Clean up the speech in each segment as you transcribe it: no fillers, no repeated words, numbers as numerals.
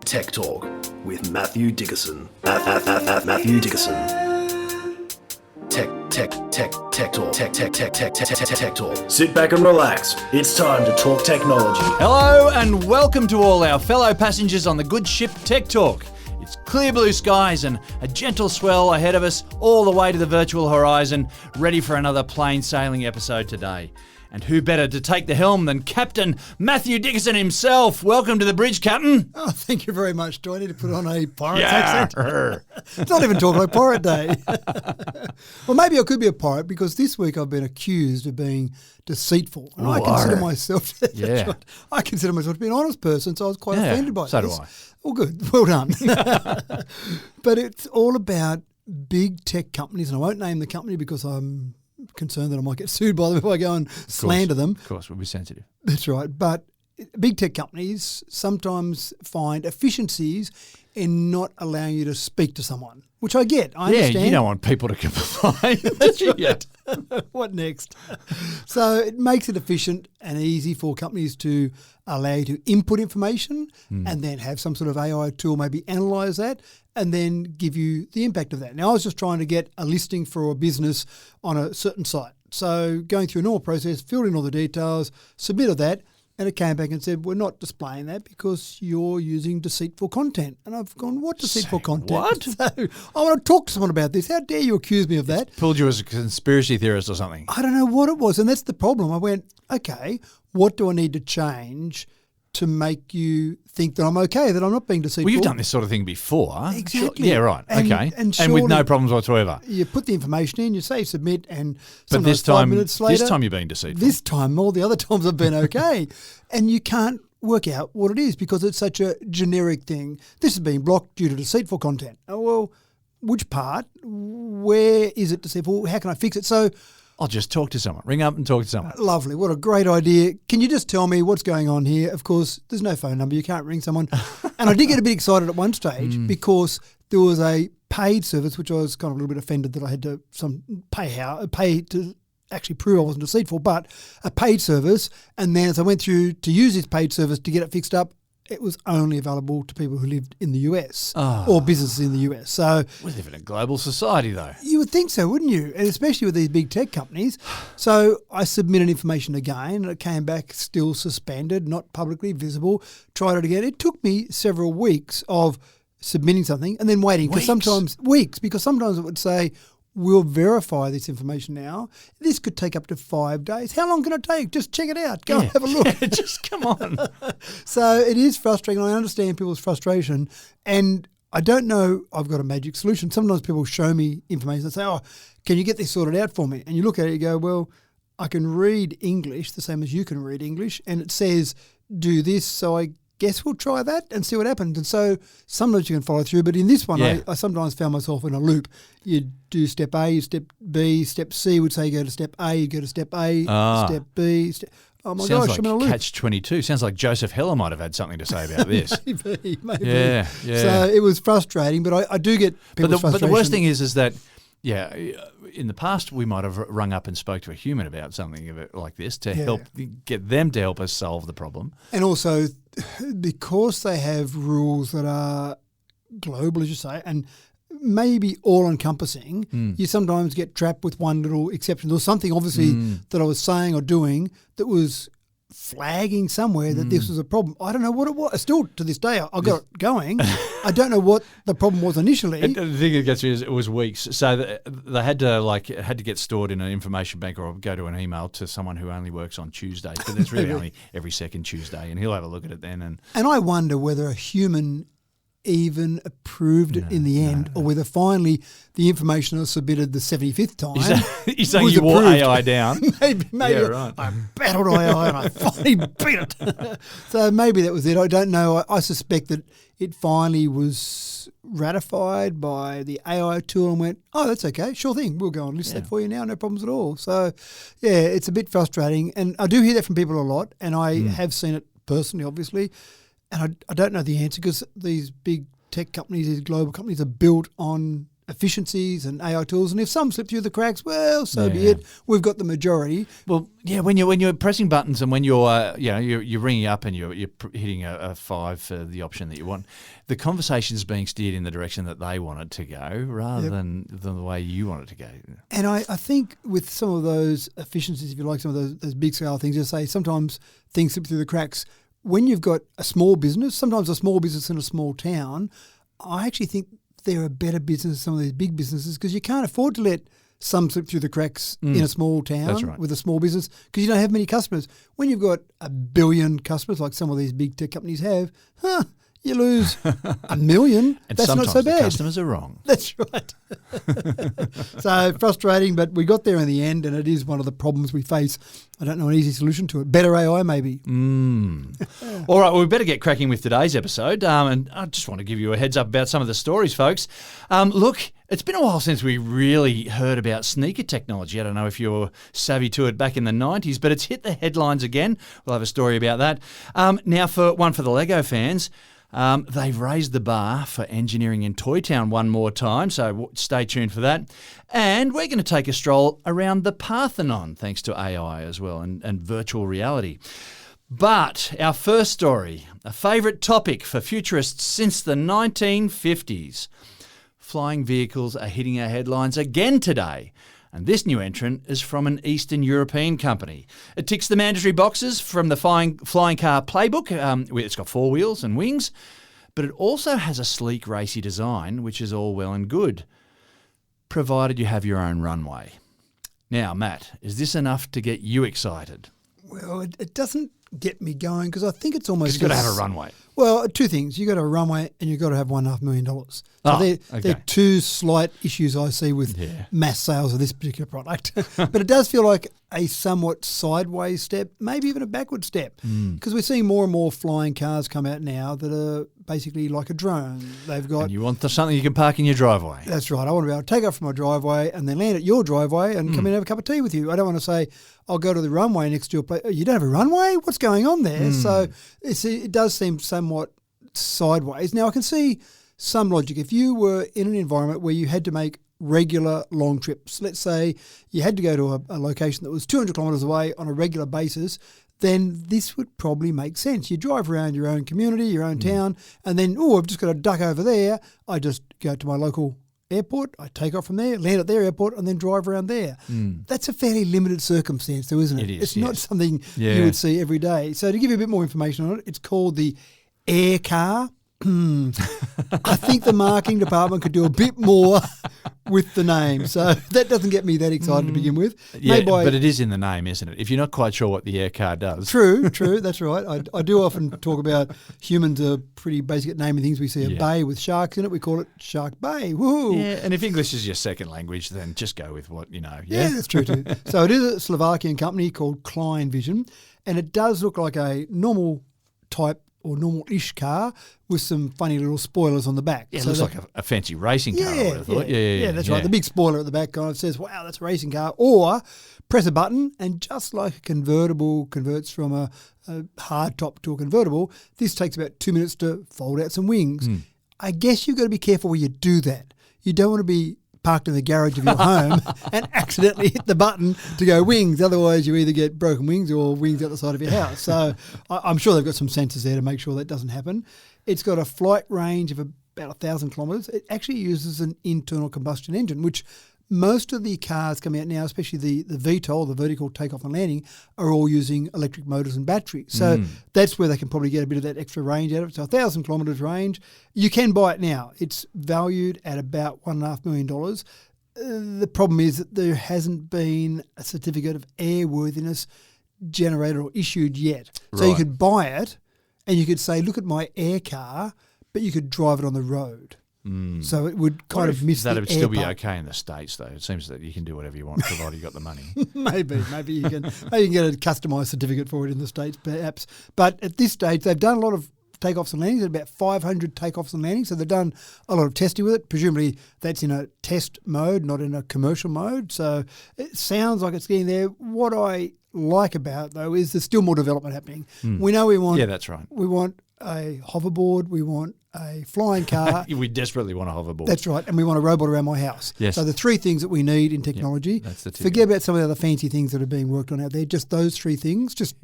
Tech Talk with Matthew Dickerson. Matthew Dickerson. Tech Talk. Sit back and relax. It's time to talk technology. Hello and welcome to all our fellow passengers on the good ship Tech Talk. It's clear blue skies and a gentle swell ahead of us all the way to the virtual horizon, ready for another plain sailing episode today. And who better to take the helm than Captain Matthew Dickerson himself? Welcome to the bridge, Captain. Oh, thank you very much. Do I need to put on a pirate accent? It's not even talking like Pirate Day. Well, maybe I could be a pirate because this week I've been accused of being deceitful. And I consider myself I consider myself to be an honest person, so I was quite offended by so this. do I. Well, good. Well done. But it's all about big tech companies, and I won't name the company because I'm concerned that I might get sued by them if I go and slander them. Of course, we'll be sensitive. That's right. But big tech companies sometimes find efficiencies in not allowing you to speak to someone, which I get. I understand. You don't want people to complain. That's right. What next? So it makes it efficient and easy for companies to allow you to input information and then have some sort of AI tool maybe analyse that and then give you the impact of that. Now, I was just trying to get a listing for a business on a certain site. So going through a normal process, filled in all the details, submitted that, and it came back and said, we're not displaying that because you're using deceitful content. And I've gone, what deceitful content? What? So I want to talk to someone about this. How dare you accuse me of that? Pulled you as a conspiracy theorist or something. I don't know what it was. And that's the problem. I went, okay, what do I need to change to make you think that I'm okay, that I'm not being deceitful? Well, you've done this sort of thing before. Exactly. Yeah, right. Okay. And with no problems whatsoever. You put the information in, you say submit, and but sometimes this time, 5 minutes later... This time you're being deceitful. This time, all the other times I've been okay. And you can't work out what it is because it's such a generic thing. This is being blocked due to deceitful content. Oh, well, which part? Where is it deceitful? How can I fix it? So... I'll just talk to someone. Ring up and talk to someone. Lovely. What a great idea. Can you just tell me what's going on here? Of course, there's no phone number. You can't ring someone. And I did get a bit excited at one stage because there was a paid service, which I was kind of a little bit offended that I had to pay to actually prove I wasn't deceitful, but a paid service. And then as I went through to use this paid service to get it fixed up, it was only available to people who lived in the US or businesses in the US. So we live in a global society, though. You would think so, wouldn't you? And especially with these big tech companies. So I submitted information again, and it came back still suspended, not publicly visible. Tried it again. It took me several weeks of submitting something and then waiting. Because sometimes it would say, we'll verify this information now. This could take up to 5 days. How long can it take? Just check it out. Go and have a look. Just come on. So it is frustrating. I understand people's frustration. And I don't know, I've got a magic solution. Sometimes people show me information and say, oh, can you get this sorted out for me? And you look at it and you go, well, I can read English the same as you can read English. And it says, do this. So I guess we'll try that and see what happens. And so sometimes you can follow through, but in this one, I sometimes found myself in a loop. You do step A, step B, step C would say you go to step A, you go to step A, step B. Oh my Sounds gosh, like I'm in a loop. Catch-22. Sounds like Joseph Heller might have had something to say about this. Maybe. Yeah. So it was frustrating, but I do get people's frustration. But the worst thing is that, in the past we might have rung up and spoke to a human about something like this to help get them to help us solve the problem. And also, because they have rules that are global, as you say, and maybe all-encompassing, you sometimes get trapped with one little exception. There was something, obviously, that I was saying or doing that was flagging somewhere that this was a problem. I don't know what it was. Still, to this day, I got it going. I don't know what the problem was initially. The thing that gets me is it was weeks. So they had to get stored in an information bank or go to an email to someone who only works on Tuesday. But it's really only every second Tuesday, and he'll have a look at it then. And I wonder whether a human even approved it in the end, or whether finally the information was submitted the 75th time. You're saying you wore AI down? maybe yeah, right. I battled AI and I finally beat it. So maybe that was it. I don't know. I suspect that it finally was ratified by the AI tool and went, oh, that's okay, sure thing. We'll go and list that for you now, no problems at all. So, it's a bit frustrating. And I do hear that from people a lot, and I have seen it personally, obviously. And I don't know the answer because these big tech companies, these global companies are built on efficiencies and AI tools, and if some slip through the cracks, well, so be it. We've got the majority. Well, yeah, when you're pressing buttons and when you're ringing up and you're hitting a 5 for the option that you want, the conversation's being steered in the direction that they want it to go rather than the way you want it to go. And I think with some of those efficiencies, if you like, some of those big scale things, just say sometimes things slip through the cracks. When you've got a small business, sometimes a small business in a small town, I actually think they're a better business than some of these big businesses because you can't afford to let some slip through the cracks in a small town with a small business because you don't have many customers. When you've got 1 billion customers like some of these big tech companies have, you lose 1 million. And that's not so bad. The customers are wrong. That's right. So frustrating, but we got there in the end, and it is one of the problems we face. I don't know an easy solution to it. Better AI, maybe. All right, well, we better get cracking with today's episode. And I just want to give you a heads up about some of the stories, folks. Look, it's been a while since we really heard about sneaker technology. I don't know if you're savvy to it back in the 90s, but it's hit the headlines again. We'll have a story about that. Now, for the Lego fans, they've raised the bar for engineering in Toy Town one more time, so stay tuned for that. And we're going to take a stroll around the Parthenon, thanks to AI as well, and virtual reality. But our first story, a favourite topic for futurists since the 1950s. Flying vehicles are hitting our headlines again today. And this new entrant is from an Eastern European company. It ticks the mandatory boxes from the flying car playbook. It's got 4 wheels and wings, but it also has a sleek, racy design, which is all well and good, provided you have your own runway. Now, Matt, is this enough to get you excited? Well, it doesn't get me going because I think it's almost... You've got to have a runway. Well, 2 things. You've got a runway and you've got to have $1.5 million. So they're 2 slight issues I see with mass sales of this particular product. But it does feel like a somewhat sideways step, maybe even a backward step, because we're seeing more and more flying cars come out now that are basically like a drone. They've got... And you want something you can park in your driveway. That's right. I want to be able to take off from my driveway and then land at your driveway and come in and have a cup of tea with you. I don't want to say, I'll go to the runway next to your place. You don't have a runway? What's going on there? So it does seem somewhat sideways. Now, I can see some logic. If you were in an environment where you had to make regular long trips, let's say you had to go to a location that was 200 kilometres away on a regular basis, then this would probably make sense. You drive around your own community, your own town, and then, I've just got to duck over there. I just go to my local airport, I take off from there, land at their airport, and then drive around there. That's a fairly limited circumstance, though, isn't it? It is, it's not something you would see every day. So to give you a bit more information on it, it's called the Air Car. I think the marketing department could do a bit more with the name. So that doesn't get me that excited to begin with. Yeah, but it is in the name, isn't it? If you're not quite sure what the air car does. True, that's right. I do often talk about humans are pretty basic at naming things. We see a bay with sharks in it. We call it Shark Bay. Woo! Yeah, and if English is your second language, then just go with what you know. Yeah, that's true too. So it is a Slovakian company called Klein Vision, and it does look like a normal type or normal-ish car with some funny little spoilers on the back. Yeah, it looks like a fancy racing car, I would have thought. Yeah, that's right. The big spoiler at the back kind of says, wow, that's a racing car. Or press a button and just like a convertible converts from a hard top to a convertible, this takes about 2 minutes to fold out some wings. I guess you've got to be careful where you do that. You don't want to be parked in the garage of your home and accidentally hit the button to go wings. Otherwise, you either get broken wings or wings out the side of your house. So I'm sure they've got some sensors there to make sure that doesn't happen. It's got a flight range of about 1,000 kilometres. It actually uses an internal combustion engine, which most of the cars coming out now, especially the VTOL, the vertical takeoff and landing, are all using electric motors and batteries. So that's where they can probably get a bit of that extra range out of it. So 1,000 kilometres range. You can buy it now. It's valued at about $1.5 million. The problem is that there hasn't been a certificate of airworthiness generated or issued yet. So you could buy it and you could say, look at my air car, but you could drive it on the road. So it would kind of miss the air that would still be part. okay in the States, though. It seems that you can do whatever you want, provided you got the money. Maybe you can get a customised certificate for it in the States, perhaps. But at this stage, they've done a lot of takeoffs and landings, about 500 takeoffs and landings. So they've done a lot of testing with it. Presumably that's in a test mode, not in a commercial mode. So it sounds like it's getting there. What I like about it, though, is there's still more development happening. We know we want... Yeah, that's right. We want a hoverboard, we want a flying car. We desperately want a hoverboard. That's right, and we want a robot around my house. Yes. So the three things that we need in technology. that's the Forget about some of the other fancy things that are being worked on out there. Just those three things, just,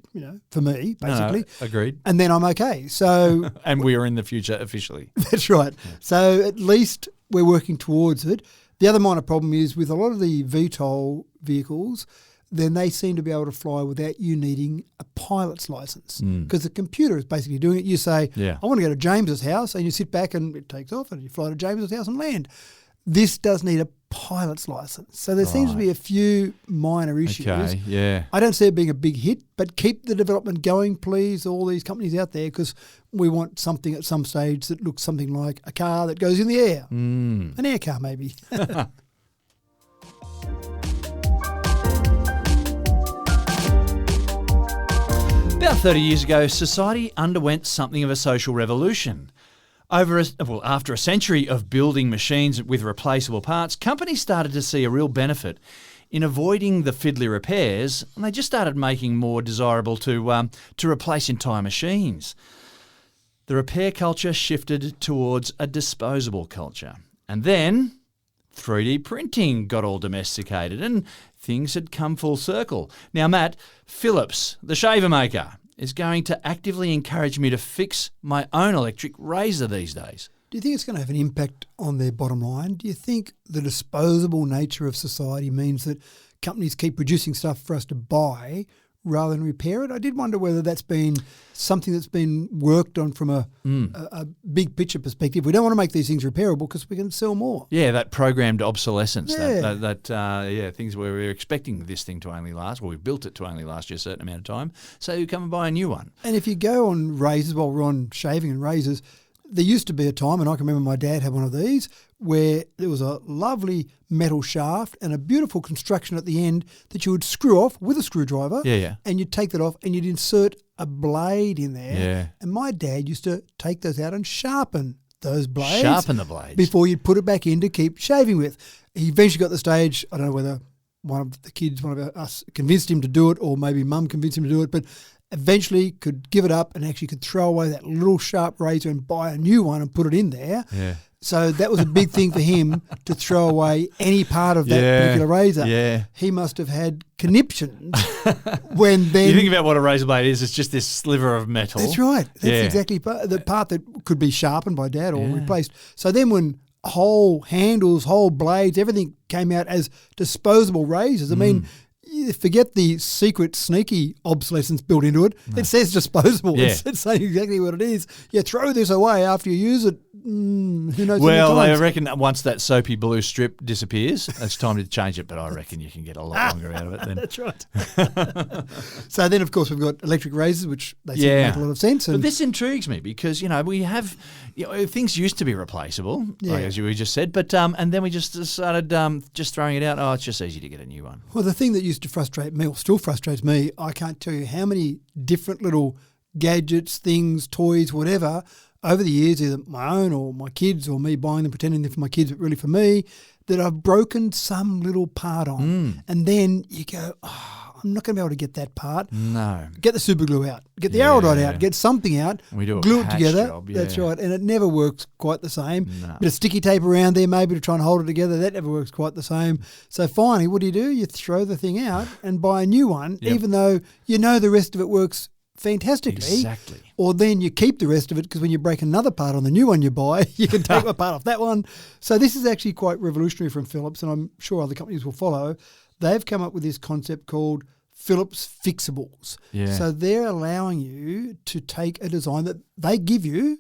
for me, basically. No, agreed. And then I'm okay. So And we are in the future officially. that's right. Yeah. So at least we're working towards it. The other minor problem is with a lot of the VTOL vehicles, then they seem to be able to fly without you needing a pilot's license because the computer is basically doing it. You say, I want to go to James's house, and you sit back and it takes off and you fly to James's house and land. This does need a pilot's license. So there seems to be a few minor issues. Okay, yeah. I don't see it being a big hit, but keep the development going, please, all these companies out there, because we want something at some stage that looks something like a car that goes in the air. An air car, maybe. About 30 years ago, society underwent something of a social revolution. After a century of building machines with replaceable parts, companies started to see a real benefit in avoiding the fiddly repairs, and they just started making more desirable to replace entire machines. The repair culture shifted towards a disposable culture. And then 3D printing got all domesticated and things had come full circle. Now, Matt, Philips, the shaver maker, is going to actively encourage me to fix my own electric razor these days. Do you think it's going to have an impact on their bottom line? Do you think the disposable nature of society means that companies keep producing stuff for us to buy rather than repair it? I did wonder whether that's been something that's been worked on from a big picture perspective. We don't want to make these things repairable because we can sell more. Yeah, that programmed obsolescence. Yeah. Things where we're expecting this thing to only last, well, we've built it to only last you a certain amount of time, so you come and buy a new one. And if you go on razors, while we're on shaving and razors, there used to be a time, and I can remember my dad had one of these, where there was a lovely metal shaft and a beautiful construction at the end that you would screw off with a screwdriver. Yeah. And you'd take that off and you'd insert a blade in there. Yeah. And my dad used to take those out and sharpen those blades. Sharpen the blades. Before you'd put it back in to keep shaving with. He eventually got to the stage, I don't know whether one of us convinced him to do it or maybe mum convinced him to do it, but eventually could give it up and actually could throw away that little sharp razor and buy a new one and put it in there. Yeah. So that was a big thing for him to throw away any part of that particular razor. Yeah. He must have had conniptions when then... You think about what a razor blade is, it's just this sliver of metal. That's right. That's exactly the part that could be sharpened by Dad or replaced. So then when whole handles, whole blades, everything came out as disposable razors, I mean... Forget the secret sneaky obsolescence built into it. No. It says disposable. Yeah. It's saying exactly what it is. You throw this away after you use it. Who knows? Well, I reckon that once that soapy blue strip disappears, it's time to change it. But I reckon you can get a lot longer out of it then. That's right. So then, of course, we've got electric razors, which they seem to make a lot of sense. But this intrigues me because, we have, things used to be replaceable, as we just said, but and then we just started just throwing it out. Oh, it's just easy to get a new one. Well, the thing that used to frustrate me, or still frustrates me, I can't tell you how many different little gadgets, things, toys, whatever, over the years, either my own or my kids or me buying them, pretending they're for my kids, but really for me, that I've broken some little part on. And then you go, I'm not going to be able to get that part. No. Get the super glue out. Get the arrow dot out. Get something out. We do glue a it patch together. job, That's right. And it never works quite the same. No. Bit of sticky tape around there maybe to try and hold it together. That never works quite the same. So finally, what do? You throw the thing out and buy a new one, even though you know the rest of it works fantastically. Exactly. Or then you keep the rest of it because when you break another part on the new one you buy, you can take a part off that one. So this is actually quite revolutionary from Philips, and I'm sure other companies will follow. They've come up with this concept called Philips Fixables. Yeah. So they're allowing you to take a design that they give you,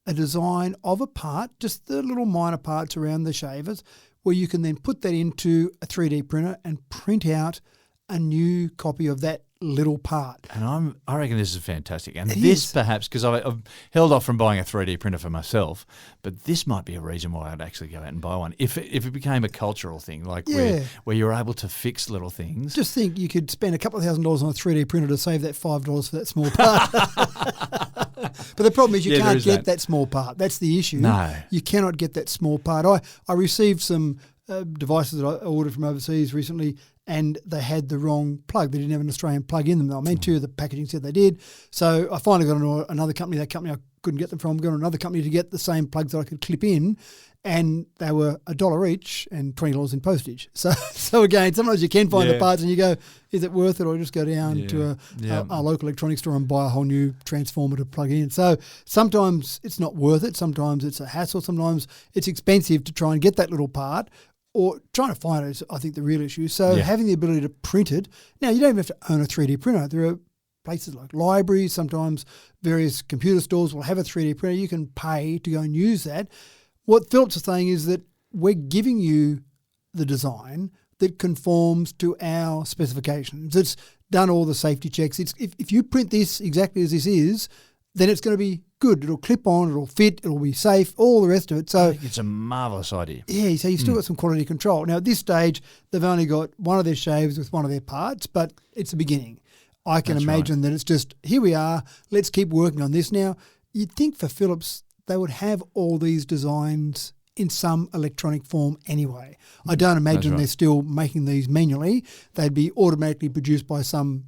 a design of a part, just the little minor parts around the shavers, where you can then put that into a 3D printer and print out a new copy of that little part. And I reckon this is fantastic. And this perhaps, because I've held off from buying a 3D printer for myself, but this might be a reason why I'd actually go out and buy one. If it became a cultural thing, like where you're able to fix little things. Just think you could spend a couple of $1,000s on a 3D printer to save that $5 for that small part. But the problem is you can't get that small part. That's the issue. No. You cannot get that small part. I received some devices that I ordered from overseas recently, and they had the wrong plug. They didn't have an Australian plug in them. I meant to. The packaging said they did. So I finally got into another company. That company I couldn't get them from, going to another company to get the same plugs that I could clip in, and they were $1 each and $20 in postage. So again, sometimes you can find the parts and you go, is it worth it, or just go down to a local electronics store and buy a whole new transformer to plug in. So sometimes it's not worth it. Sometimes it's a hassle. Sometimes it's expensive to try and get that little part, or trying to find it is, I think, the real issue. So having the ability to print it. Now, you don't even have to own a 3D printer. There are places like libraries, sometimes various computer stores will have a 3D printer. You can pay to go and use that. What Philips is saying is that we're giving you the design that conforms to our specifications. It's done all the safety checks. If you print this exactly as this is, then it's going to be good. It'll clip on, it'll fit, it'll be safe, all the rest of it. So I think it's a marvellous idea. Yeah, so you've still got some quality control. Now, at this stage, they've only got one of their shaves with one of their parts, but it's the beginning. I can imagine that it's just, here we are, let's keep working on this. Now, you'd think for Philips, they would have all these designs in some electronic form anyway. I don't imagine they're still making these manually. They'd be automatically produced by some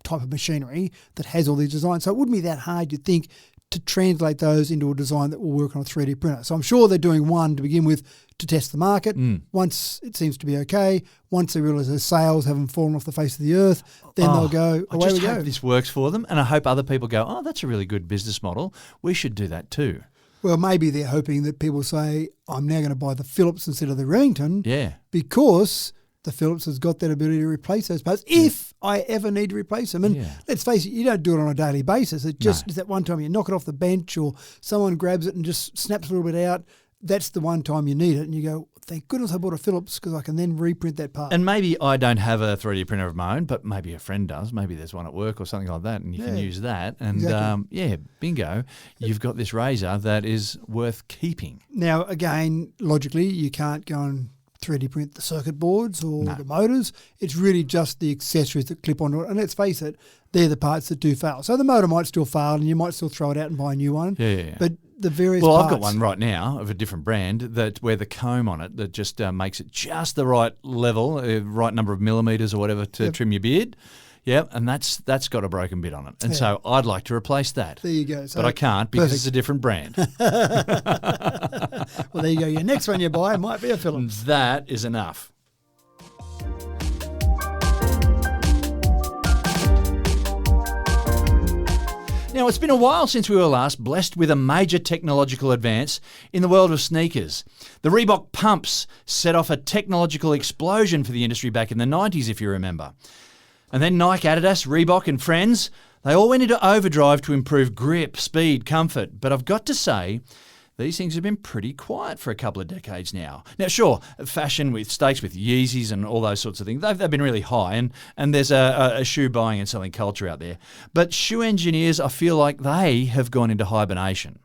type of machinery that has all these designs. So it wouldn't be that hard, you'd think, to translate those into a design that will work on a 3D printer. So I'm sure they're doing one to begin with to test the market. Once it seems to be okay, once they realise their sales haven't fallen off the face of the earth, then they'll go, away we go. I just hope this works for them, and I hope other people go, oh, that's a really good business model. We should do that too. Well, maybe they're hoping that people say, I'm now going to buy the Philips instead of the Remington because the Philips has got that ability to replace those parts if I ever need to replace them. And let's face it, you don't do it on a daily basis. It just is that one time you knock it off the bench or someone grabs it and just snaps a little bit out. That's the one time you need it. And you go, thank goodness I bought a Philips because I can then reprint that part. And maybe I don't have a 3D printer of my own, but maybe a friend does. Maybe there's one at work or something like that, and you can use that. And bingo, you've got this razor that is worth keeping. Now, again, logically, you can't go and 3D print the circuit boards or the motors. It's really just the accessories that clip onto it. And let's face it, they're the parts that do fail. So the motor might still fail and you might still throw it out and buy a new one. But the various parts. I've got one right now of a different brand that where the comb on it that just makes it just the right level, right number of millimetres or whatever to trim your beard. Yeah, and that's got a broken bit on it. And so I'd like to replace that. There you go. So but I can't because it's a different brand. Well, there you go. Your next one you buy might be a Philips. That is enough. Now, it's been a while since we were last blessed with a major technological advance in the world of sneakers. The Reebok pumps set off a technological explosion for the industry back in the 90s, if you remember. And then Nike, Adidas, Reebok and friends, they all went into overdrive to improve grip, speed, comfort. But I've got to say, these things have been pretty quiet for a couple of decades now. Now, sure, fashion with stakes with Yeezys and all those sorts of things, they've been really high, and there's a shoe buying and selling culture out there. But shoe engineers, I feel like they have gone into hibernation.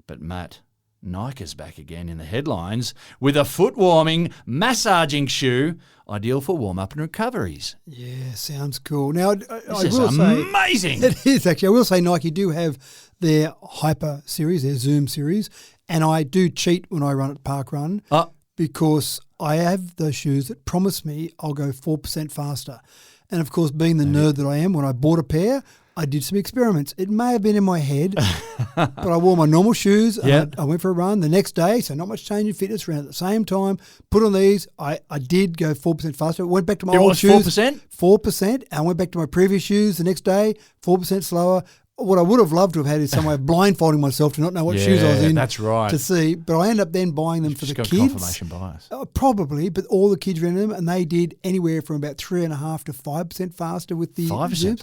But Matt, Nike's back again in the headlines with a foot-warming, massaging shoe, ideal for warm-up and recoveries. Yeah, sounds cool. Now, this is amazing. It is, actually. I will say Nike do have their Hyper series, their Zoom series, and I do cheat when I run at Park Run because I have those shoes that promise me I'll go 4% faster. And, of course, being the nerd that I am, when I bought a pair, I did some experiments. It may have been in my head, but I wore my normal shoes. And I went for a run the next day, so not much change in fitness, ran at the same time, put on these. I did go 4% faster. Went back to my old shoes. 4%? 4%. And I went back to my previous shoes the next day, 4% slower. What I would have loved to have had is some way of blindfolding myself to not know what shoes I was in to see. But I ended up then buying them for the kids. Confirmation bias. Probably, but all the kids ran them and they did anywhere from about 3.5% to 5% faster with the 5%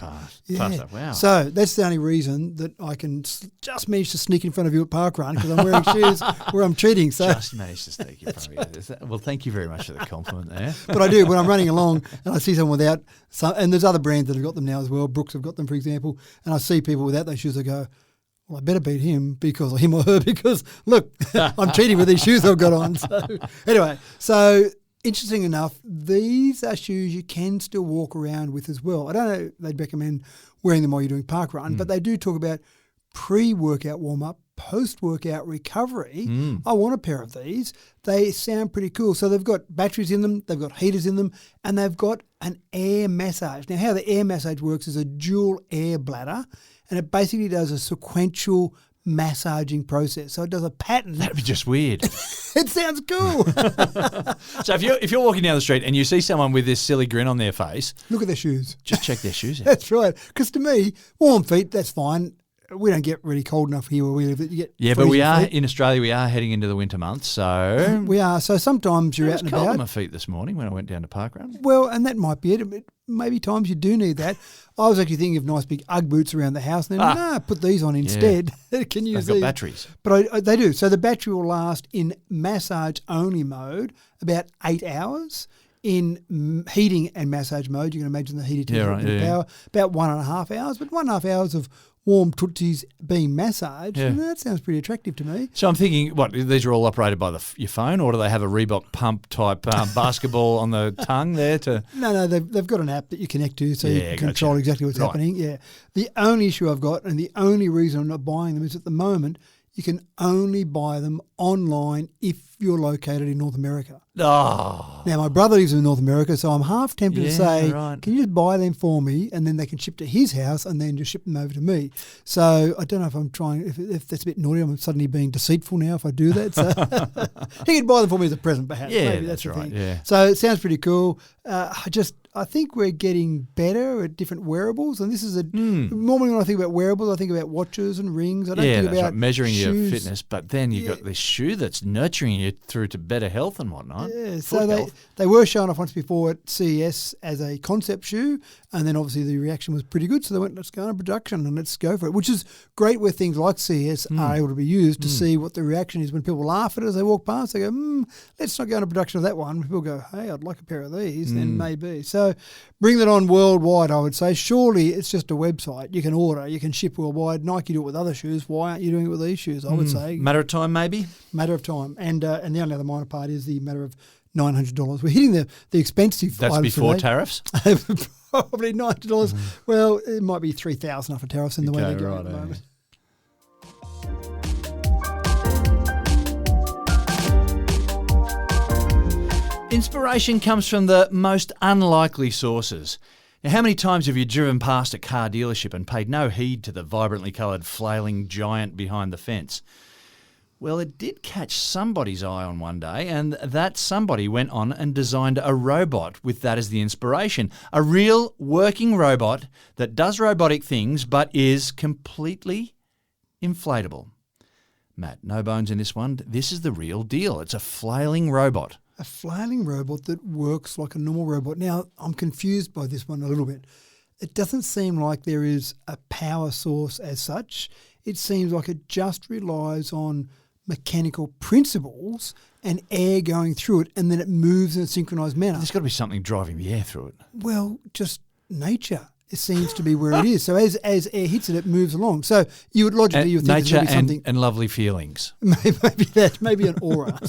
faster, wow. So that's the only reason that I can just manage to sneak in front of you at Park Run because I'm wearing shoes where I'm cheating. So just managed to sneak in front of you. Well, thank you very much for the compliment there. But I do, when I'm running along and I see someone without, and there's other brands that have got them now as well. Brooks have got them, for example, and I see people without those shoes, I go, well, I better beat him or him or her because, look, I'm cheating with these shoes I've got on. So anyway, interesting enough, these are shoes you can still walk around with as well. I don't know they'd recommend wearing them while you're doing Park Run, but they do talk about pre-workout warm-up, post-workout recovery. I want a pair of these. They sound pretty cool. So they've got batteries in them, they've got heaters in them, and they've got an air massage. Now, how the air massage works is a dual air bladder, and it basically does a sequential massaging process. So it does a pattern. That'd be just weird. It sounds cool. So if you're walking down the street and you see someone with this silly grin on their face, Look at their shoes. just check their shoes out. That's right. Because to me, warm feet, that's fine. We don't get really cold enough here where we live that you get But we freezing are feet. in Australia. We are heading into the winter months, so We are. So sometimes you're it out was and cold on about. my feet this morning when I went down to Parkrun. Well, and that might be it. Maybe times you do need that. I was actually thinking of nice big Ugg boots around the house. And then, no, put these on instead. Can use They've got these. batteries. But they do. So the battery will last in massage-only mode about 8 hours. In heating and massage mode, you can imagine the heated power, about 1.5 hours. But 1.5 hours of warm tootsies being massaged, that sounds pretty attractive to me. So I'm thinking, what, these are all operated by your phone, or do they have a Reebok pump type basketball on the tongue there to? No, they've got an app that you connect to so you can control exactly what's happening. Yeah. The only issue I've got, and the only reason I'm not buying them, is at the moment you can only buy them online if you're located in North America. Oh. Now, my brother lives in North America, so I'm half tempted to say, right. can you just buy them for me, and then they can ship to his house and then just ship them over to me. So I don't know if I'm trying, if that's a bit naughty, I'm suddenly being deceitful now if I do that. So he could buy them for me as a present, perhaps. Yeah, Maybe that's the right. thing. Yeah. So it sounds pretty cool. I think we're getting better at different wearables, and this is normally when I think about wearables, I think about watches and rings. I don't think that's about right. Measuring shoes. your fitness, but then you've got this shoe that's nurturing you through to better health and whatnot. Yeah, Foot so health. they were shown off once before at CES as a concept shoe, and then obviously the reaction was pretty good, so they went, let's go into production and let's go for it, which is great where things like CES are able to be used to see what the reaction is when people laugh at it as they walk past. They go, let's not go into production of that one. When people go, hey, I'd like a pair of these, then maybe. So bring that on worldwide, I would say. Surely it's just a website. You can order, you can ship worldwide. Nike do it with other shoes. Why aren't you doing it with these shoes, I would say? Matter of time, maybe? Matter of time. And the only other minor part is the matter of $900. We're hitting the expensive That's items before today. tariffs? Probably $900. Well, it might be $3,000 after tariffs in the way they're going at the moment. Inspiration comes from the most unlikely sources. Now, how many times have you driven past a car dealership and paid no heed to the vibrantly coloured flailing giant behind the fence? Well, it did catch somebody's eye on one day, and that somebody went on and designed a robot with that as the inspiration. A real working robot that does robotic things but is completely inflatable. Matt, no bones in this one. This is the real deal. It's a flailing robot. A flailing robot that works like a normal robot. Now, I'm confused by this one a little bit. It doesn't seem like there is a power source as such. It seems like it just relies on mechanical principles and air going through it, and then it moves in a synchronized manner. There's got to be something driving the air through it. Well, just nature. It seems to be where it is. So as air hits it, it moves along. So you would logically you would think nature there's going to be something. and lovely feelings. Maybe an aura.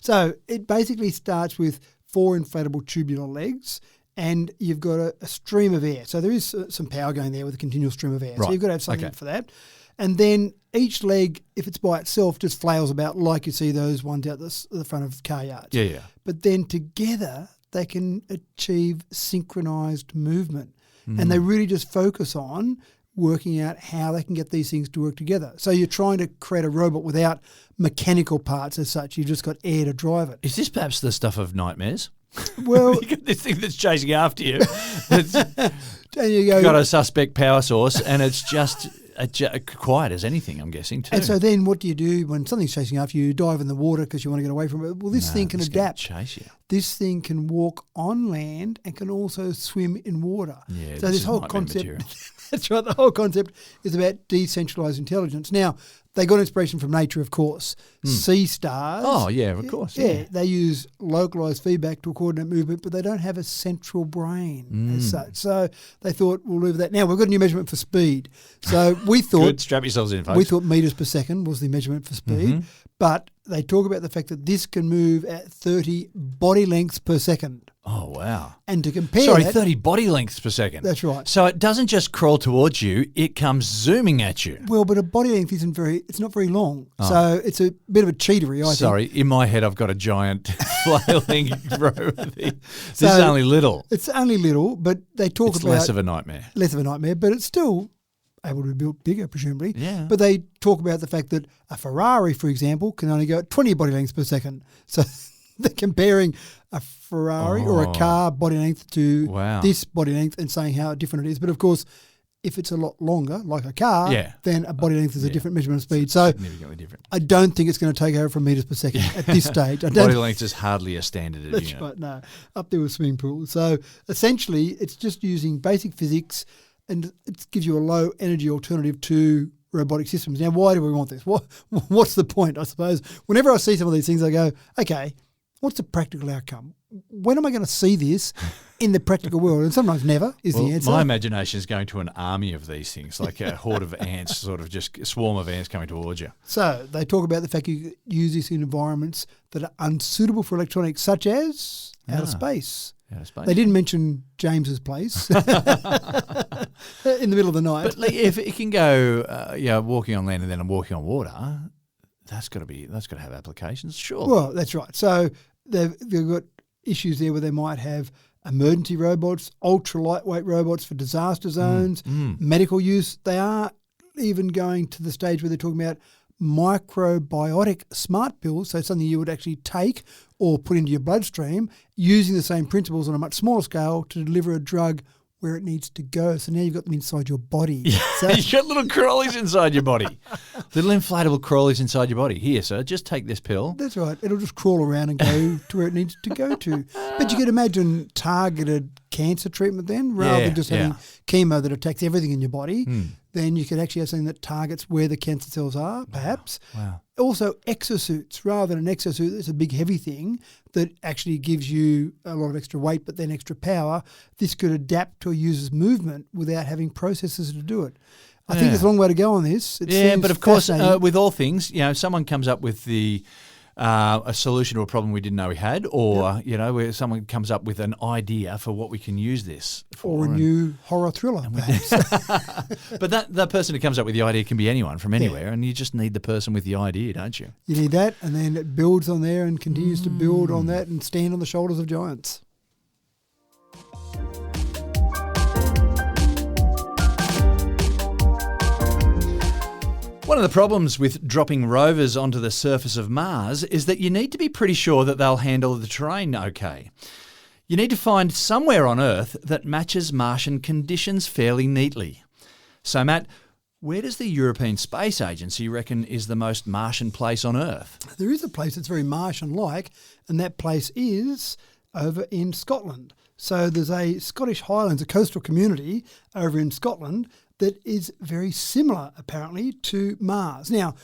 So it basically starts with 4 inflatable tubular legs, and you've got a stream of air. So there is some power going there with a continual stream of air. Right. So you've got to have something for that. And then each leg, if it's by itself, just flails about like you see those ones out the front of car yards. Yeah. But then together they can achieve synchronized movement. And they really just focus on working out how they can get these things to work together. So you're trying to create a robot without mechanical parts as such. You've just got air to drive it. Is this perhaps the stuff of nightmares? Well, You got this thing that's chasing after you. It's and you go, got a suspect power source, and it's just quiet as anything, I'm guessing, too. and so then what do you do when something's chasing after you? You dive in the water because you want to get away from it. Well, this thing can it's gonna adapt. chase you. This thing can walk on land and can also swim in water. Yeah, so this this is whole nightmare concept, material. that's right, the whole concept is about decentralized intelligence. Now, they got inspiration from nature, of course. Sea stars. Oh, yeah, of course. Yeah, they use localized feedback to coordinate movement, but they don't have a central brain as such. So they thought, we'll leave that. Now, we've got a new measurement for speed. So we thought Good, strap yourselves in, folks. we thought meters per second was the measurement for speed, but they talk about the fact that this can move at 30 body lengths per second. Oh, wow. And to compare Sorry, that, 30 body lengths per second. That's right. So it doesn't just crawl towards you, it comes zooming at you. well, but a body length it's not very long. So it's a bit of a cheatery, I think. Sorry, in my head I've got a giant flailing robot. This is only little. It's only little, but they talk It's about less of a nightmare. less of a nightmare, but it's still able to be built bigger, presumably. Yeah. But they talk about the fact that a Ferrari, for example, can only go at 20 body lengths per second. So they're comparing a Ferrari or a car body length to this body length and saying how different it is. But of course, if it's a lot longer, like a car, then a body length is a different measurement of speed. So significantly different. I don't think it's going to take over from meters per second at this stage. Body length is hardly a standard unit. That's right, no. Up there with swimming pools. So essentially, it's just using basic physics, and it gives you a low energy alternative to robotic systems. Now, why do we want this? What's the point, I suppose? Whenever I see some of these things, I go, okay, what's the practical outcome? When am I going to see this in the practical world? And sometimes never is the answer. My imagination is going to an army of these things, like a horde of ants, sort of just a swarm of ants coming towards you. So they talk about the fact you use this in environments that are unsuitable for electronics, such as outer space. They didn't mention James's place in the middle of the night. But if it can go, walking on land and then walking on water, that's got to have applications, sure. Well, that's right. So they've got issues there where they might have emergency robots, ultra lightweight robots for disaster zones, medical use. They are even going to the stage where they're talking about microbiotic smart pills, so something you would actually take or put into your bloodstream using the same principles on a much smaller scale to deliver a drug where it needs to go. So now you've got them inside your body. So you've got little crawlies inside your body. Little inflatable crawlies inside your body. Here, sir, just take this pill. That's right. It'll just crawl around and go to where it needs to go to. But you could imagine targeted cancer treatment then, rather than just having chemo that attacks everything in your body. Then you could actually have something that targets where the cancer cells are, perhaps. Wow. Also, exosuits, rather than an exosuit that's a big heavy thing that actually gives you a lot of extra weight but then extra power, this could adapt to a user's movement without having processors to do it. I think there's a long way to go on this. But of course, with all things, someone comes up with a solution to a problem we didn't know we had, or where someone comes up with an idea for what we can use this for, or a new horror thriller, perhaps. But that person who comes up with the idea can be anyone from anywhere, and you just need the person with the idea, don't you? You need that, and then it builds on there and continues to build on that and stand on the shoulders of giants. One of the problems with dropping rovers onto the surface of Mars is that you need to be pretty sure that they'll handle the terrain okay. You need to find somewhere on Earth that matches Martian conditions fairly neatly. So, Matt, where does the European Space Agency reckon is the most Martian place on Earth? There is a place that's very Martian-like, and that place is over in Scotland. So there's a Scottish Highlands, a coastal community over in Scotland that is very similar, apparently, to Mars. Now,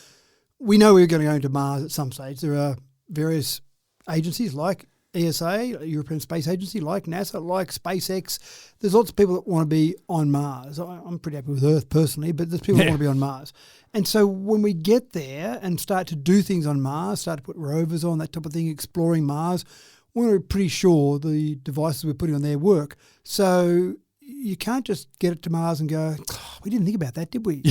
we know we're going to go into Mars at some stage. There are various agencies like ESA, European Space Agency, like NASA, like SpaceX. There's lots of people that want to be on Mars. I'm pretty happy with Earth personally, but there's people that want to be on Mars. And so when we get there and start to do things on Mars, start to put rovers on, that type of thing, exploring Mars, we're pretty sure the devices we're putting on there work. So you can't just get it to Mars and go, we didn't think about that, did we?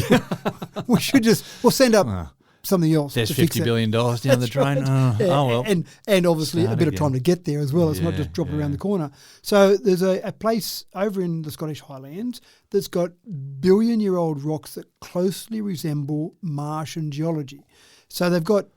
We'll send up something else. There's to fix $50 billion down the drain. Right. Oh, well. And obviously a bit of time to get there as well. It's not just dropping around the corner. So there's a place over in the Scottish Highlands that's got billion-year-old rocks that closely resemble Martian geology. So they've got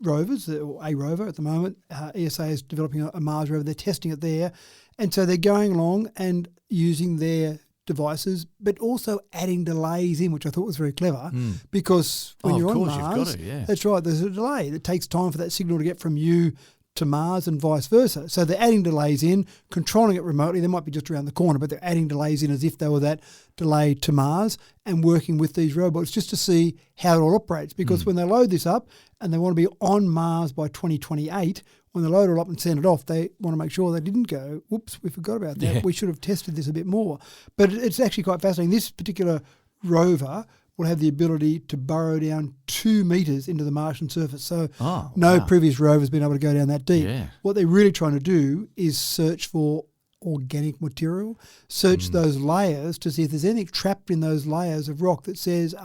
rovers, or a rover at the moment. ESA is developing a Mars rover. They're testing it there. And so they're going along and using their devices, but also adding delays in, which I thought was very clever, because when you're on Mars, that's right, there's a delay. It takes time for that signal to get from you to Mars and vice versa. So they're adding delays in, controlling it remotely. They might be just around the corner, but they're adding delays in as if they were that delay to Mars and working with these robots just to see how it all operates. Because when they load this up and they want to be on Mars by 2028, when they load it up and send it off, they want to make sure they didn't go, whoops, we forgot about that. Yeah. We should have tested this a bit more. But it's actually quite fascinating. This particular rover will have the ability to burrow down 2 metres into the Martian surface. So no previous rover has been able to go down that deep. Yeah. What they're really trying to do is search for organic material, search those layers to see if there's anything trapped in those layers of rock that says,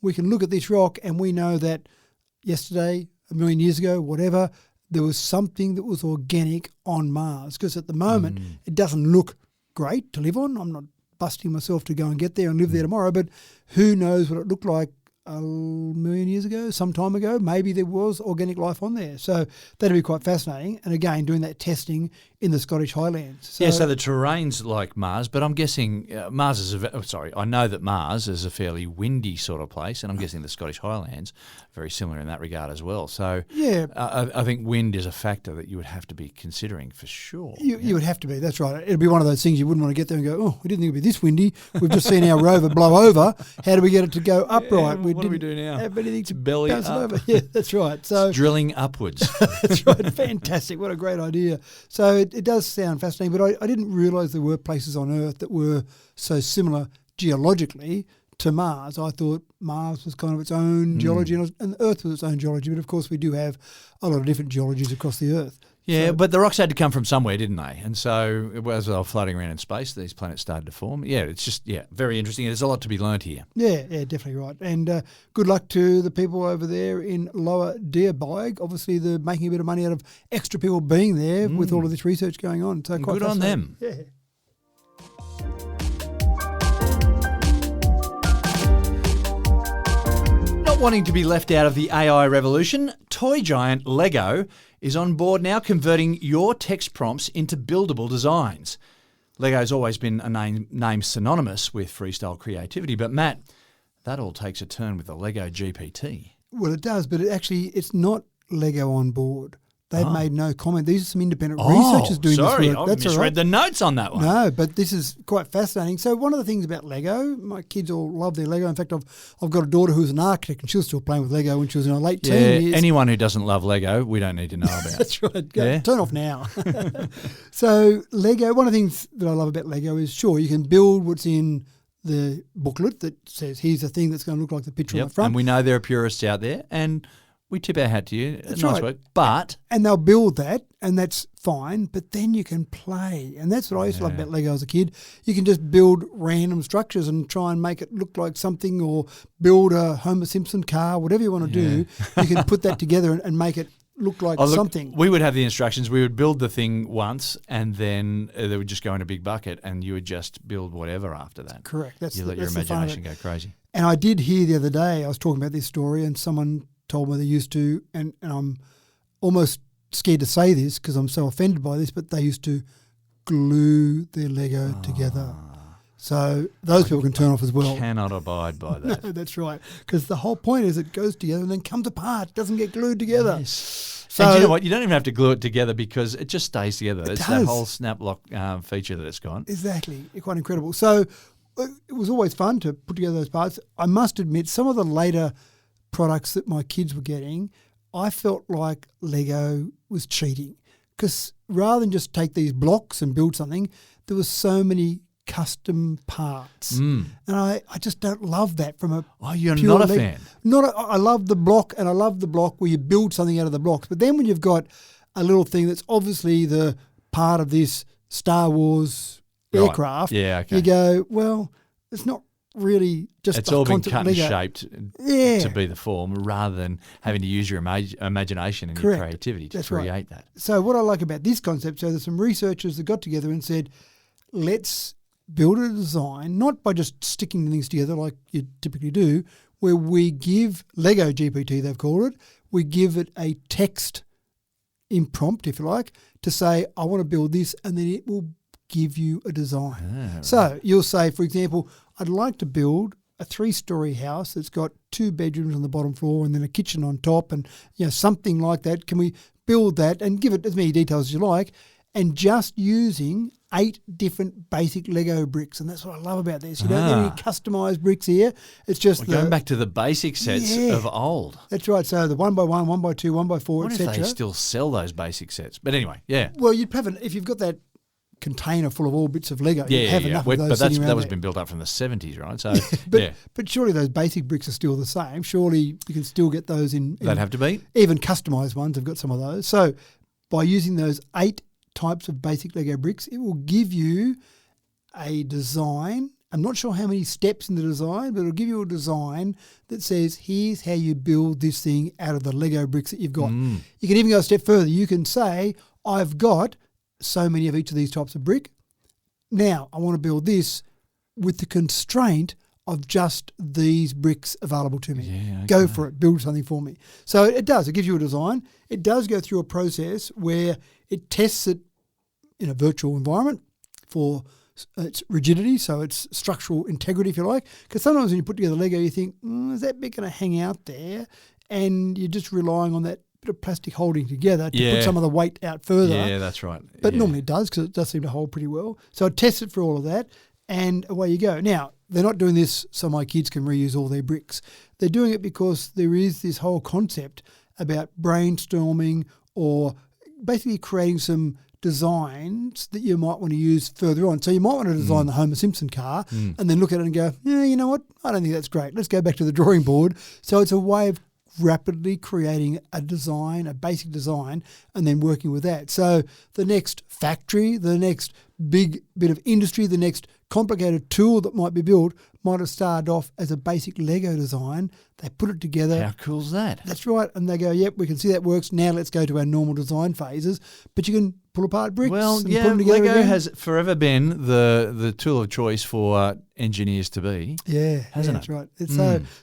we can look at this rock and we know that yesterday, a million years ago, whatever, there was something that was organic on Mars. Because at the moment, it doesn't look great to live on. I'm not busting myself to go and get there and live there tomorrow. But who knows what it looked like a million years ago, some time ago. Maybe there was organic life on there. So that'd be quite fascinating. And again, doing that testing in the Scottish Highlands. So the terrain's like Mars, but I'm guessing Mars is I know that Mars is a fairly windy sort of place, and I'm guessing the Scottish Highlands very similar in that regard as well. So yeah, I think wind is a factor that you would have to be considering for sure. You would have to be, that's right. It'd be one of those things you wouldn't want to get there and go, oh, we didn't think it'd be this windy. We've just seen our rover blow over. How do we get it to go upright? What do we do now? Have anything to belly bounce it up. over. Yeah, that's right. So it's drilling upwards. That's right. Fantastic. What a great idea. So it does sound fascinating, but I didn't realise there were places on Earth that were so similar geologically to Mars. I thought Mars was kind of its own geology and Earth was its own geology, but of course we do have a lot of different geologies across the Earth. Yeah, but the rocks had to come from somewhere, didn't they? And so as they were floating around in space, these planets started to form. Yeah, it's just, very interesting. There's a lot to be learnt here. Yeah, definitely right. And good luck to the people over there in Lower Deerbyg. Obviously, they're making a bit of money out of extra people being there with all of this research going on. So quite good on them. Yeah. Not wanting to be left out of the AI revolution, toy giant Lego is on board now, converting your text prompts into buildable designs. Lego's always been a name synonymous with freestyle creativity, but Matt, that all takes a turn with the LegoGPT. Well, it does, but it's not Lego on board. They've made no comment. These are some independent researchers doing this work. I misread the notes on that one. No, but this is quite fascinating. So one of the things about Lego, my kids all love their Lego. In fact, I've got a daughter who's an architect and she was still playing with Lego when she was in her late teen years. Anyone who doesn't love Lego, we don't need to know about. That's right. Turn off now. So Lego, one of the things that I love about Lego is, sure, you can build what's in the booklet that says, here's the thing that's going to look like the picture on the front. And we know there are purists out there, and we tip our hat to you. That's nice right. work. But and they'll build that, and that's fine, but then you can play. And that's what I used to love about Lego as a kid. You can just build random structures and try and make it look like something, or build a Homer Simpson car, whatever you want to do. You can put that together and make it look like something. We would have the instructions. We would build the thing once, and then they would just go in a big bucket, and you would just build whatever after that. Correct. You let your imagination go crazy. And I did hear the other day, I was talking about this story, and someone told me they used to, and I'm almost scared to say this because I'm so offended by this, but they used to glue their Lego together. So those people can turn off as well. Cannot abide by that. No, that's right. Because the whole point is it goes together and then comes apart, doesn't get glued together. Yes. So, and you know what? You don't even have to glue it together because it just stays together. It's does. that whole snap lock feature that it's got. Exactly. Quite incredible. So it was always fun to put together those parts. I must admit, some of the later products that my kids were getting, I felt like Lego was cheating, because rather than just take these blocks and build something, there was so many custom parts, and I just don't love that from a. Oh, you're not a fan. I love the block, and I love the block where you build something out of the blocks. But then when you've got a little thing that's obviously the part of this Star Wars aircraft, you go, well, it's not really just it's all been concept cut and Lego. shaped to be the form, rather than having to use your imagination and your creativity to create that. So what I like about this concept, so there's some researchers that got together and said, let's build a design, not by just sticking things together like you typically do, where we give LegoGPT, they've called it, we give it a text impromptu, if you like, to say, I want to build this, and then it will give you a design. So you'll say, for example, I'd like to build a 3-story house that's got 2 bedrooms on the bottom floor and then a kitchen on top, and something like that. Can we build that and give it as many details as you like, and just using 8 different basic Lego bricks? And that's what I love about this. You don't get any customised bricks here. It's just going back to the basic sets of old. That's right. So the 1x1, 1x2, 1x4, etc. If they still sell those basic sets. But anyway, Well, you'd have if you've got that container full of all bits of Lego, you have enough of those. But that was been built up from the 70s, right? So but surely those basic bricks are still the same. Surely you can still get those in. They'd have to be. Even customised ones have got some of those. So by using those 8 types of basic Lego bricks, it will give you a design. I'm not sure how many steps in the design, but it'll give you a design that says, here's how you build this thing out of the Lego bricks that you've got. You can even go a step further. You can say, I've got so many of each of these types of brick. Now, I want to build this with the constraint of just these bricks available to me. Yeah, okay. Go for it. Build something for me. So it does. It gives you a design. It does go through a process where it tests it in a virtual environment for its rigidity, so its structural integrity, if you like. Because sometimes when you put together Lego, you think, is that bit going to hang out there? And you're just relying on that bit of plastic holding together to put some of the weight out further. Yeah, that's right. But normally it does, because it does seem to hold pretty well. So it tests it for all of that, and away you go. Now, they're not doing this so my kids can reuse all their bricks. They're doing it because there is this whole concept about brainstorming or basically creating some designs that you might want to use further on. So you might want to design the Homer Simpson car and then look at it and go, yeah, you know what? I don't think that's great. Let's go back to the drawing board. So it's a way of rapidly creating a design, a basic design, and then working with that. So the next factory, the next big bit of industry, the next complicated tool that might be built might have started off as a basic Lego design. They put it together. How cool's that? That's right. And they go, yep, we can see that works. Now let's go to our normal design phases. But you can pull apart bricks and put them together Lego again. has forever been the tool of choice for engineers to be. Yeah, hasn't that's it? right. It's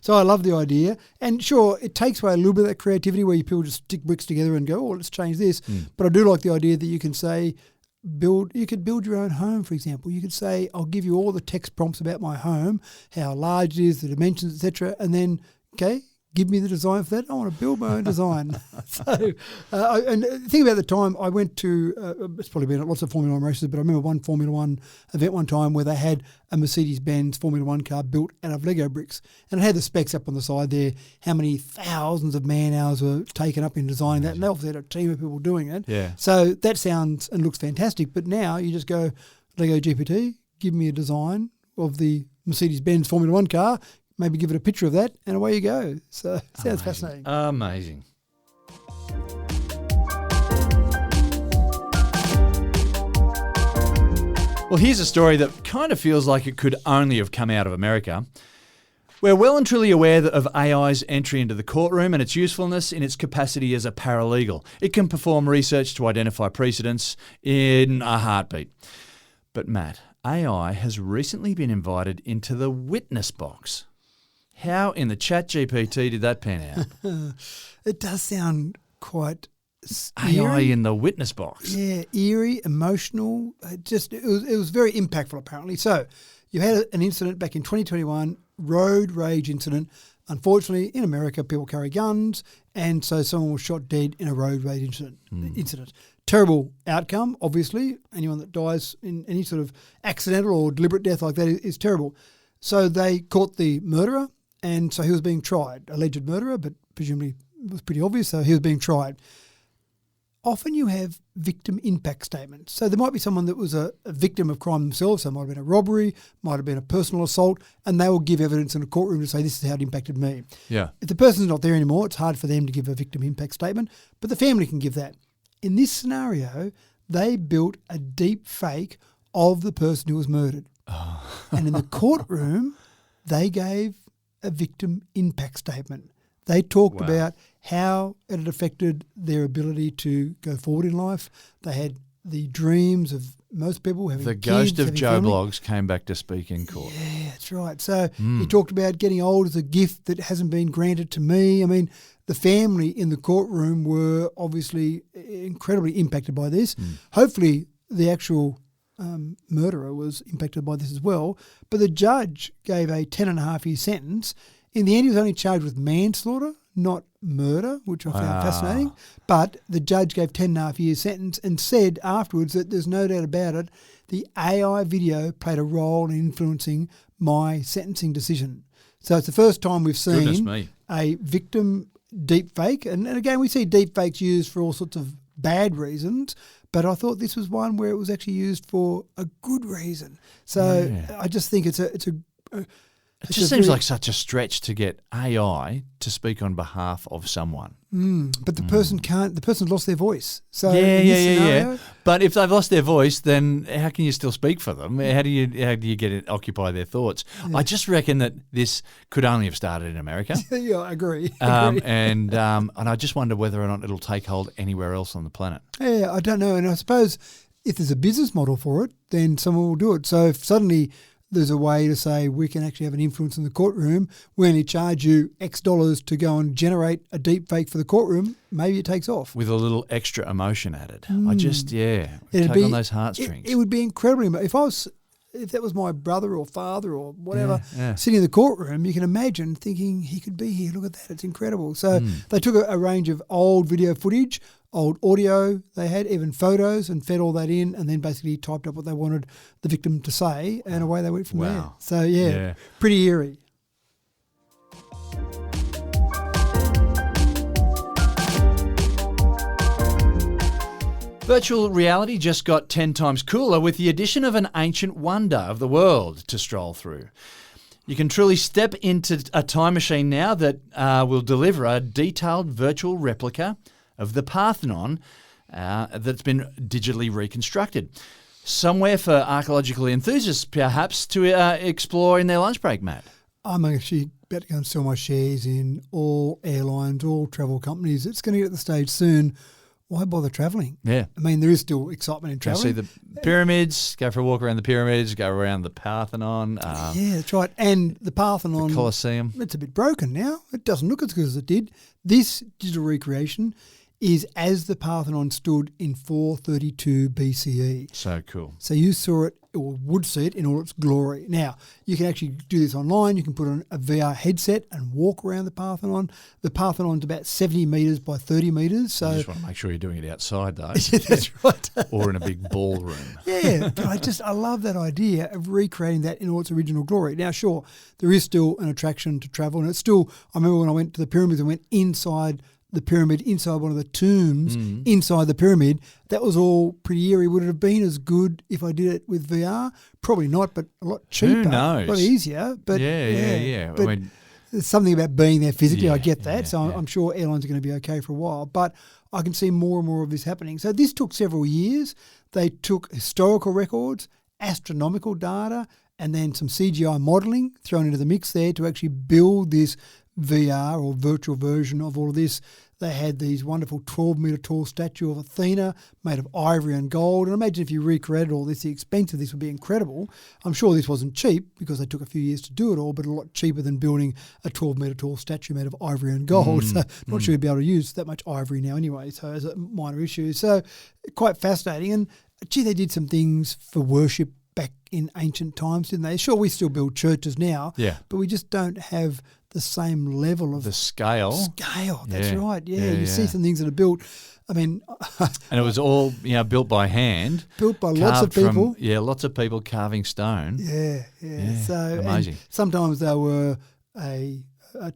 so I love the idea. And sure, it takes away a little bit of that creativity where people just stick bricks together and go, oh, let's change this. But I do like the idea that you can say, you could build your own home, for example. You could say, I'll give you all the text prompts about my home, how large it is, the dimensions, etc., and then, okay, give me the design for that. I want to build my own design. So, and think about the time I went to, it's probably been at lots of Formula 1 races, but I remember one Formula 1 event one time where they had a Mercedes-Benz Formula 1 car built out of Lego bricks. And it had the specs up on the side there, how many thousands of man-hours were taken up in designing that. And they obviously had a team of people doing it. Yeah. So that sounds and looks fantastic. But now you just go, LegoGPT, give me a design of the Mercedes-Benz Formula 1 car, maybe give it a picture of that, and away you go. So it sounds fascinating. Amazing. Well, here's a story that kind of feels like it could only have come out of America. We're well and truly aware of AI's entry into the courtroom and its usefulness in its capacity as a paralegal. It can perform research to identify precedents in a heartbeat. But Matt, AI has recently been invited into the witness box. How in the ChatGPT did that pan out? It does sound quite AI eerie. in the witness box. Yeah, eerie, emotional. It was very impactful apparently. So you had an incident back in 2021, road rage incident. Unfortunately, in America, people carry guns, and so someone was shot dead in a road rage incident. Terrible outcome, obviously. Anyone that dies in any sort of accidental or deliberate death like that is terrible. So they caught the murderer, and so he was being tried. Alleged murderer, but presumably it was pretty obvious, so he was being tried. Often you have victim impact statements. So there might be someone that was a victim of crime themselves, so it might have been a robbery, might have been a personal assault, and they will give evidence in a courtroom to say this is how it impacted me. Yeah. If the person's not there anymore, it's hard for them to give a victim impact statement, but the family can give that. In this scenario, they built a deep fake of the person who was murdered. Oh. And in the courtroom, they gave a victim impact statement. They talked about how it had affected their ability to go forward in life. They had the dreams of most people having the kids, ghost of having Joe family. Blogs came back to speak in court. Yeah, that's right. So he talked about getting old as a gift that hasn't been granted to me. I mean, the family in the courtroom were obviously incredibly impacted by this. Hopefully the actual murderer was impacted by this as well. But the judge gave a 10.5-year sentence. In the end, he was only charged with manslaughter, not murder, which I found fascinating. But the judge gave 10.5-year sentence and said afterwards that there's no doubt about it, the AI video played a role in influencing my sentencing decision. So it's the first time we've seen a victim deepfake. And again, we see deepfakes used for all sorts of bad reasons, but I thought this was one where it was actually used for a good reason. So I just think it just seems like such a stretch to get AI to speak on behalf of someone. But the person can't. The person's lost their voice. So Yeah. But if they've lost their voice, then how can you still speak for them? How do you get it occupy their thoughts? Yeah. I just reckon that this could only have started in America. Yeah, I agree. And I just wonder whether or not it'll take hold anywhere else on the planet. Yeah, I don't know. And I suppose if there's a business model for it, then someone will do it. So if suddenly there's a way to say we can actually have an influence in the courtroom. We only charge you X dollars to go and generate a deep fake for the courtroom. Maybe it takes off. With a little extra emotion added. I just, It'd tug be- on those heartstrings. It would be incredibly. If that was my brother or father or whatever Yeah. sitting in the courtroom, you can imagine thinking he could be here. Look at that. It's incredible. So they took a range of old video footage, old audio they had, even photos, and fed all that in, and then basically typed up what they wanted the victim to say, and away they went from there. Wow. So, Yeah. pretty eerie. Virtual reality just got 10 times cooler with the addition of an ancient wonder of the world to stroll through. You can truly step into a time machine now that will deliver a detailed virtual replica of the Parthenon that's been digitally reconstructed. Somewhere for archaeological enthusiasts, perhaps, to explore in their lunch break, Matt. I'm actually about to go and sell my shares in all airlines, all travel companies. It's going to get to the stage soon. Why bother travelling? Yeah. I mean, there is still excitement in Go travelling. see the pyramids, go for a walk around the pyramids, go around the Parthenon, Yeah, that's right. And the Parthenon, the Colosseum. it's a bit broken now. It doesn't look as good as it did. This digital recreation is as the Parthenon stood in 432 BCE. So cool. So you saw it or would see it in all its glory. Now, you can actually do this online. You can put on a VR headset and walk around the Parthenon. The Parthenon's about 70 metres by 30 metres. So You just want to make sure you're doing it outside, though. that's right. Or in a big ballroom. Yeah, but I love that idea of recreating that in all its original glory. Now, sure, there is still an attraction to travel, and it's still, I remember when I went to the pyramids and went inside the pyramid, inside one of the tombs, inside the pyramid, that was all pretty eerie. Would it have been as good if I did it with VR? Probably not, but a lot cheaper. knows? A lot easier. But Yeah. But I mean, there's something about being there physically, I Yeah, get that. yeah, So yeah. I'm sure airlines are going to be okay for a while. But I can see more and more of this happening. So this took several years. They took historical records, astronomical data, and then some CGI modelling thrown into the mix there to actually build this VR or virtual version of all of this. They had these wonderful 12-metre tall statue of Athena made of ivory and gold. And imagine if you recreated all this, the expense of this would be incredible. I'm sure this wasn't cheap because they took a few years to do it all, but a lot cheaper than building a 12-metre tall statue made of ivory and gold. So not sure you'd be able to use that much ivory now anyway, so as a minor issue. So quite fascinating. And gee, they did some things for worship back in ancient times, didn't they? Sure, we still build churches now, Yeah. but we just don't have the same level of the scale. scale. That's Yeah. right. Yeah, Yeah, you see yeah. some things that are built. I mean, And it was all built by hand. built by lots of carved from- people. lots of people carving stone. Yeah. So and amazing. sometimes they were a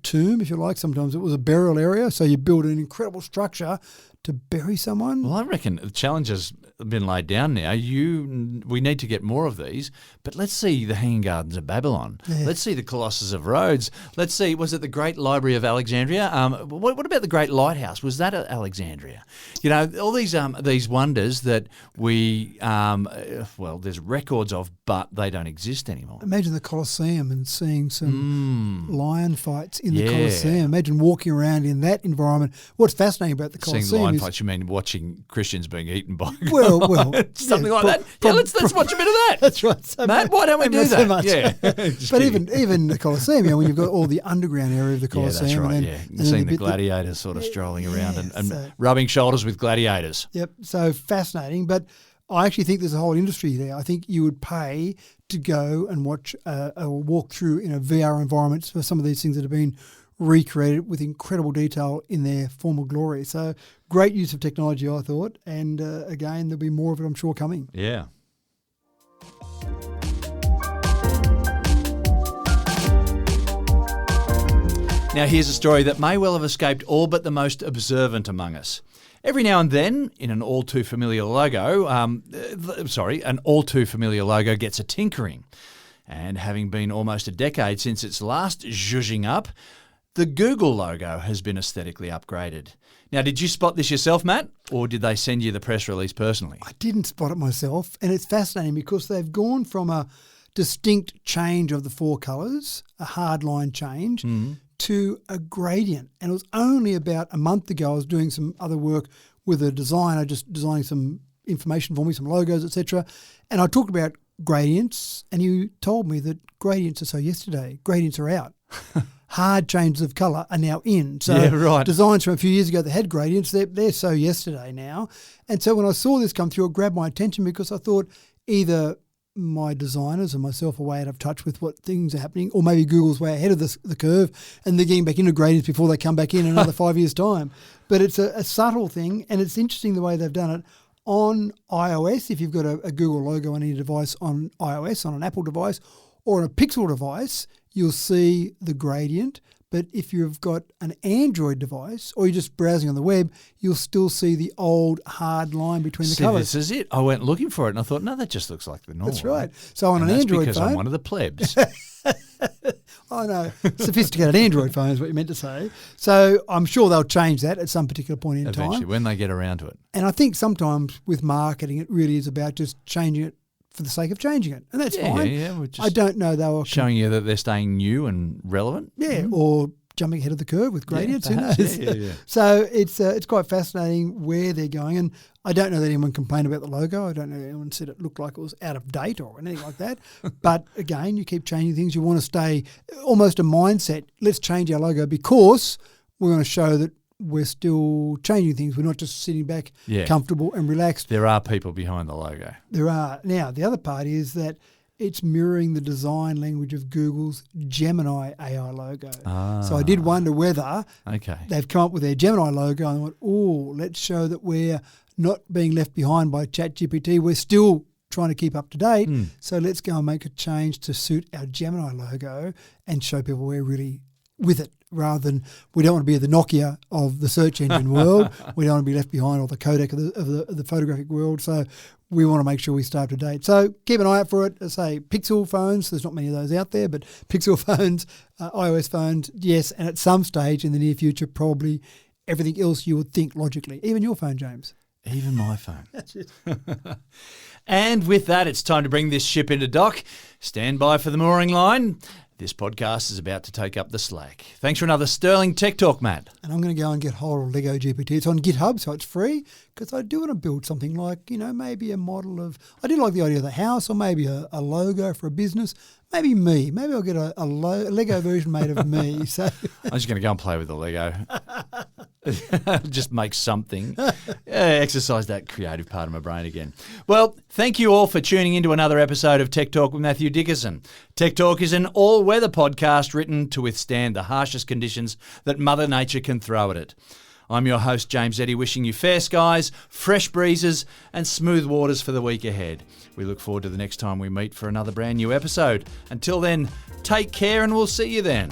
tomb, if you like. Sometimes it was a burial area. So you build an incredible structure to bury someone. Well, I reckon the challenge has been laid down now. We need to get more of these, but let's see the Hanging Gardens of Babylon. Yeah. Let's see the Colossus of Rhodes. Let's see, was it the Great Library of Alexandria? What about the Great Lighthouse? Was that at Alexandria? You know, all these wonders that we, there's records of, but they don't exist anymore. Imagine the Colosseum and seeing some lion fights in the Yeah. Colosseum. Imagine walking around in that environment. What's fascinating about the Seeing Colosseum lion is fights, you mean watching Christians being eaten by well, something yeah, like that? Yeah, let's watch a bit of that. That's right. So Matt, why don't we maybe do not so that? much. Yeah. Just But kidding. even the Colosseum, when you've got all the underground area of the Yeah, Colosseum. that's right. And then, Yeah, and then seeing the bit gladiators sort of strolling around and so- rubbing shoulders with gladiators. Yep. So fascinating. But I actually think there's a whole industry there. I think you would pay to go and watch a walkthrough in a VR environment for some of these things that have been recreated with incredible detail in their former glory. So great use of technology, I thought. And again, there'll be more of it, I'm sure, coming. Yeah. Now here's a story that may well have escaped all but the most observant among us. Every now and then, in an all too familiar logo, an all too familiar logo gets a tinkering. And having been almost a decade since its last zhuzhing up, the Google logo has been aesthetically upgraded. Now, did you spot this yourself, Matt, or did they send you the press release personally? I didn't spot it myself, and it's fascinating because they've gone from a distinct change of the four colours, a hard line change, to a gradient. And it was only about a month ago I was doing some other work with a designer, just designing some information for me, some logos, etc. And I talked about gradients, and you told me that gradients are so yesterday. Gradients are out. Hard changes of colour are now in. So Yeah, right. designs from a few years ago that had gradients, they're so yesterday now. And so when I saw this come through, it grabbed my attention because I thought either my designers and myself are way out of touch with what things are happening, or maybe Google's way ahead of the curve and they're getting back into gradients before they come back in another 5 years' time. But it's a subtle thing, and it's interesting the way they've done it. On iOS, if you've got a Google logo on any device on iOS, on an Apple device, or on a Pixel device, you'll see the gradient. But if you've got an Android device or you're just browsing on the web, you'll still see the old hard line between the colours. This is it. I went looking for it and I thought, no, that just looks like the normal. That's right. So on And an that's Android because phone, I'm one of the plebs. I know, sophisticated Android phone is what you meant to say. So I'm sure they'll change that at some particular point in Eventually, time. when they get around to it. And I think sometimes with marketing, it really is about just changing it for the sake of changing it. And that's fine. Yeah, we're just I don't know they were showing you that they're staying new and relevant. or jumping ahead of the curve with gradients. Who perhaps. knows? Yeah. So it's quite fascinating where they're going. And I don't know that anyone complained about the logo. I don't know that anyone said it looked like it was out of date or anything like that. But again, you keep changing things. You want to stay almost a mindset. Let's change our logo because we're going to show that we're still changing things. We're not just sitting back comfortable and relaxed. There are people behind the logo. There are. Now, the other part is that it's mirroring the design language of Google's Gemini AI logo. So I did wonder whether they've come up with their Gemini logo and went, let's show that we're not being left behind by ChatGPT. We're still trying to keep up to date. So let's go and make a change to suit our Gemini logo and show people we're really with it, rather than we don't want to be the Nokia of the search engine world. We don't want to be left behind, or the Kodak of the photographic world. So we want to make sure we stay up to date. So keep an eye out for it. I say Pixel phones, there's not many of those out there, but Pixel phones, iOS phones, yes, and at some stage in the near future, probably everything else you would think logically, even your phone, James. Even my phone. That's it. And with that, it's time to bring this ship into dock. Stand by for the mooring line. This podcast is about to take up the slack. Thanks for another sterling tech talk, Matt. And I'm going to go and get hold of LegoGPT. It's on GitHub, so it's free, because I do want to build something like, maybe a model of, I do like the idea of the house, or maybe a logo for a business. Maybe me. Maybe I'll get a Lego version made of me. So I'm just going to go and play with the Lego. Just make something. Exercise that creative part of my brain again. Well, thank you all for tuning into another episode of Tech Talk with Matthew Dickerson. Tech Talk is an all-weather podcast written to withstand the harshest conditions that Mother Nature can throw at it. I'm your host, James Eddy, wishing you fair skies, fresh breezes, and smooth waters for the week ahead. We look forward to the next time we meet for another brand new episode. Until then, take care and we'll see you then.